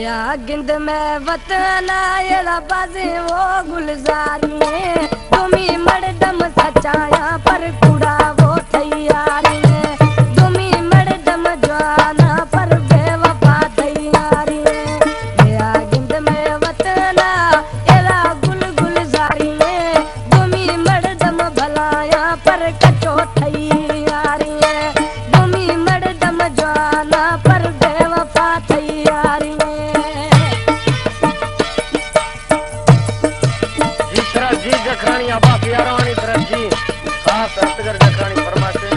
या गिंद में वतना येला बाजे वो गुलजारी है तुम्ही मर्दम सचाया पर कूड़ा वो तैयारी है तुम्ही मर्दम जवाना पर बेवफा तैयारी है या गिंद में वतना येला गुलजारी है तुम्ही मर्दम भलाया पर कचो तैयारी है तुम्ही मर्दम जवाना पर बेवफा तैयारी जखरानी आबा प्यारानी तरफ जी खास रतगर जखरानी फरमाते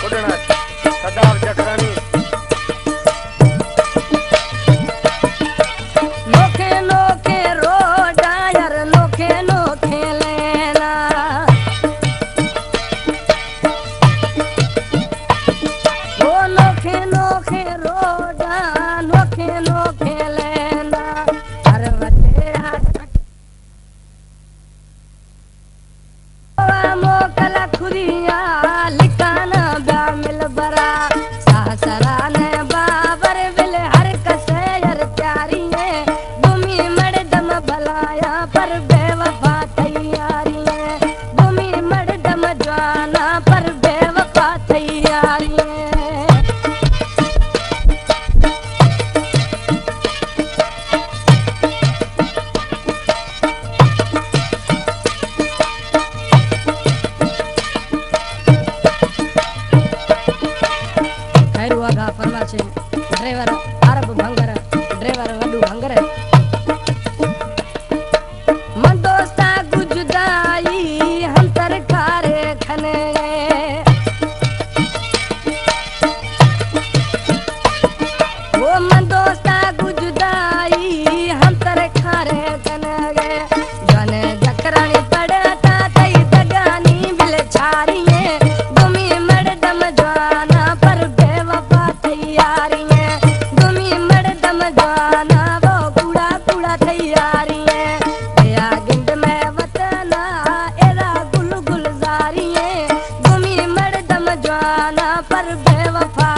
उड़ना सदाव जखरानी नोखे नोखे रोडा यार नोखे नोखे लेना वो नोखे नोखे रोडा नोखे नोखे लेना हर वटे मोकला खुदिया लिकाना ब्यामिल बरा सासरा ने बाबर बिल हर कसैर प्यारी है भूमि मर्दम भलाया पर बेवफा तैयारी है भूमि मर्दम जवाना पर बेवफा तैयारी है फरमाचे ड्राइवर अरब भंगर ड्राइवर वडू भंगर मन दोस्ता गुजदाई हम तरकारे खने वो मन दोस्ता गुजदाई हम तरकारे खने जाने जकरानी पड़ता तई तगानी बिल छारी है तुमी मर्दम जवाना पर बेवफा तैयारी है तुमी मर्दम जवाना वो कूड़ा कूड़ा तैयारी है या गिंद में वतना एरा गुलजारी है तुमी मर्दम जवाना पर बेवफा